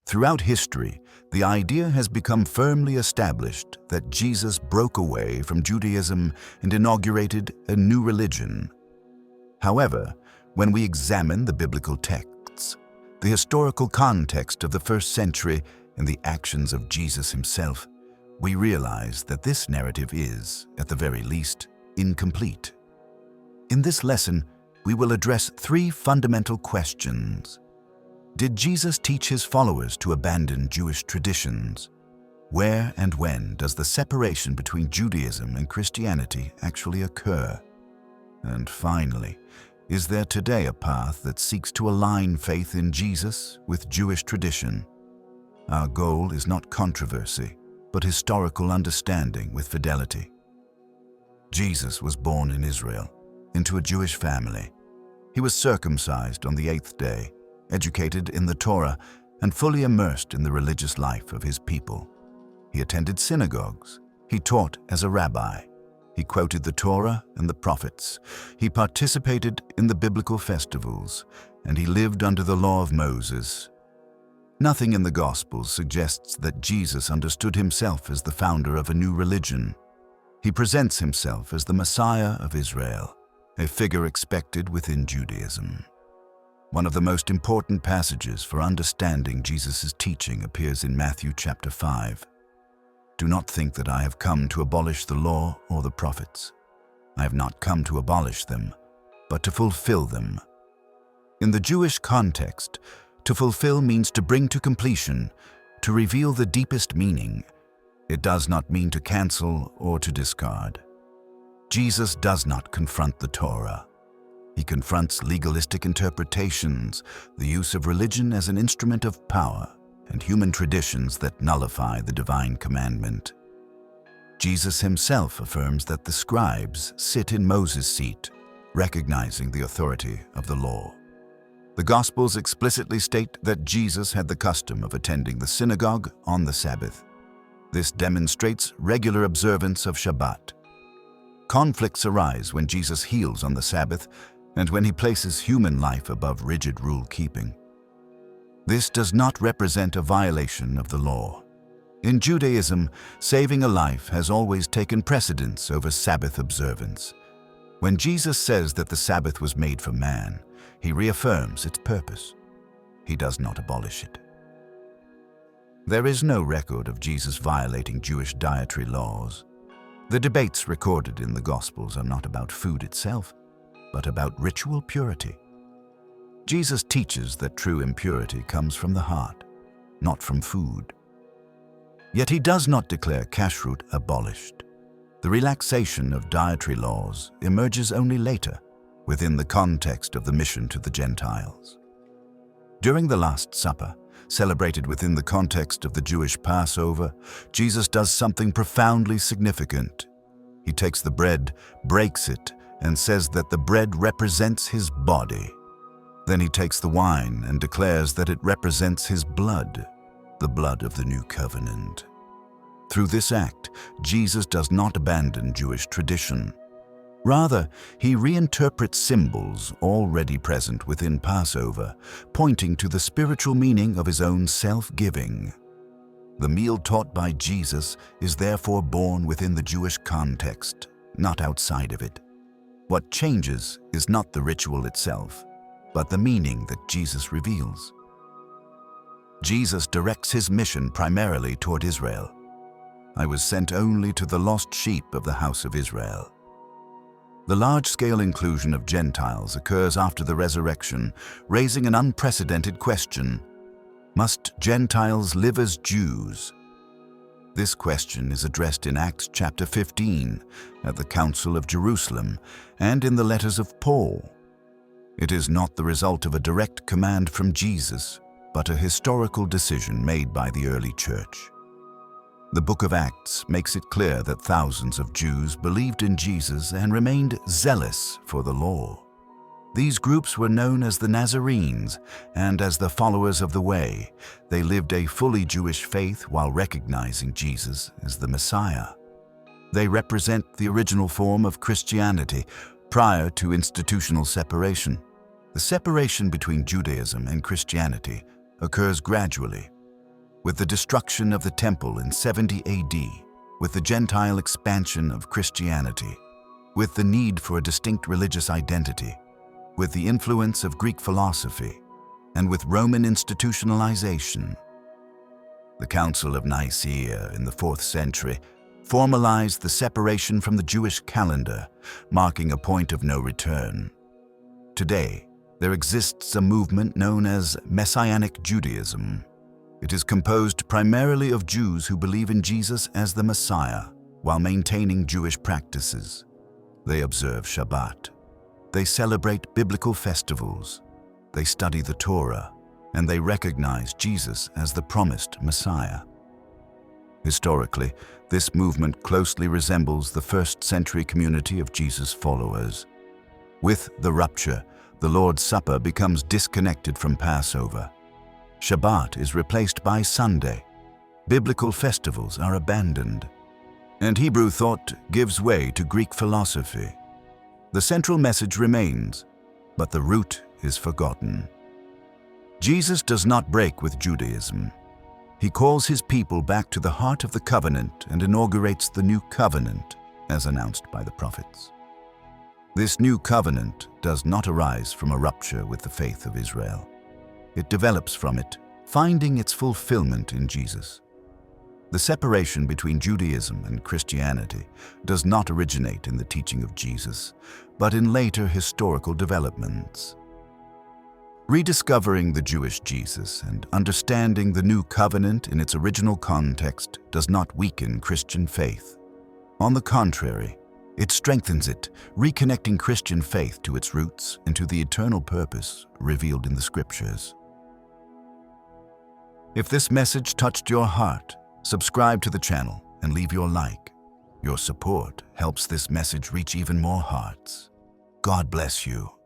Throughout history, the idea has become firmly established that Jesus broke away from Judaism and inaugurated a new religion. However, when we examine the biblical texts, the historical context of the first century, and the actions of Jesus himself, we realize that this narrative is, at the very least, incomplete. In this lesson, we will address three fundamental questions. Did Jesus teach his followers to abandon Jewish traditions? Where and when does the separation between Judaism and Christianity actually occur? And finally, is there today a path that seeks to align faith in Jesus with Jewish tradition? Our goal is not controversy, but historical understanding with fidelity. Jesus was born in Israel, into a Jewish family. He was circumcised on the 8th day, educated in the Torah, and fully immersed in the religious life of his people. He attended synagogues. He taught as a rabbi. He quoted the Torah and the prophets. He participated in the biblical festivals, and he lived under the law of Moses. Nothing in the Gospels suggests that Jesus understood himself as the founder of a new religion. He presents himself as the Messiah of Israel, a figure expected within Judaism. One of the most important passages for understanding Jesus' teaching appears in Matthew chapter 5. Do not think that I have come to abolish the law or the prophets. I have not come to abolish them, but to fulfill them. In the Jewish context, to fulfill means to bring to completion, to reveal the deepest meaning. It does not mean to cancel or to discard. Jesus does not confront the Torah. He confronts legalistic interpretations, the use of religion as an instrument of power, and human traditions that nullify the divine commandment. Jesus himself affirms that the scribes sit in Moses' seat, recognizing the authority of the law. The Gospels explicitly state that Jesus had the custom of attending the synagogue on the Sabbath. This demonstrates regular observance of Shabbat. Conflicts arise when Jesus heals on the Sabbath and when he places human life above rigid rule-keeping. This does not represent a violation of the law. In Judaism, saving a life has always taken precedence over Sabbath observance. When Jesus says that the Sabbath was made for man, he reaffirms its purpose. He does not abolish it. There is no record of Jesus violating Jewish dietary laws. The debates recorded in the Gospels are not about food itself, but about ritual purity. Jesus teaches that true impurity comes from the heart, not from food. Yet he does not declare kashrut abolished. The relaxation of dietary laws emerges only later, within the context of the mission to the Gentiles. During the Last Supper, celebrated within the context of the Jewish Passover, Jesus does something profoundly significant. He takes the bread, breaks it, and says that the bread represents his body. Then he takes the wine and declares that it represents his blood, the blood of the new covenant. Through this act, Jesus does not abandon Jewish tradition. Rather, he reinterprets symbols already present within Passover, pointing to the spiritual meaning of his own self-giving. The meal taught by Jesus is therefore born within the Jewish context, not outside of it. What changes is not the ritual itself, but the meaning that Jesus reveals. Jesus directs his mission primarily toward Israel. I was sent only to the lost sheep of the house of Israel. The large-scale inclusion of Gentiles occurs after the resurrection, raising an unprecedented question. Must Gentiles live as Jews? This question is addressed in Acts chapter 15, at the Council of Jerusalem, and in the letters of Paul. It is not the result of a direct command from Jesus, but a historical decision made by the early church. The book of Acts makes it clear that thousands of Jews believed in Jesus and remained zealous for the law. These groups were known as the Nazarenes, and as the followers of the Way, they lived a fully Jewish faith while recognizing Jesus as the Messiah. They represent the original form of Christianity prior to institutional separation. The separation between Judaism and Christianity occurs gradually, with the destruction of the temple in 70 AD, with the Gentile expansion of Christianity, with the need for a distinct religious identity, with the influence of Greek philosophy, and with Roman institutionalization. The Council of Nicaea in the 4th century formalized the separation from the Jewish calendar, marking a point of no return. Today, there exists a movement known as Messianic Judaism. It is composed primarily of Jews who believe in Jesus as the Messiah while maintaining Jewish practices. They observe Shabbat. They celebrate biblical festivals. They study the Torah, and they recognize Jesus as the promised Messiah. Historically, this movement closely resembles the 1st century community of Jesus' followers. With the rupture, the Lord's Supper becomes disconnected from Passover. Shabbat is replaced by Sunday. Biblical festivals are abandoned, and Hebrew thought gives way to Greek philosophy. The central message remains, but the root is forgotten. Jesus does not break with Judaism. He calls his people back to the heart of the covenant and inaugurates the new covenant, as announced by the prophets. This new covenant does not arise from a rupture with the faith of Israel. It develops from it, finding its fulfillment in Jesus. The separation between Judaism and Christianity does not originate in the teaching of Jesus, but in later historical developments. Rediscovering the Jewish Jesus and understanding the new covenant in its original context does not weaken Christian faith. On the contrary, it strengthens it, reconnecting Christian faith to its roots and to the eternal purpose revealed in the Scriptures. If this message touched your heart, subscribe to the channel and leave your like. Your support helps this message reach even more hearts. God bless you.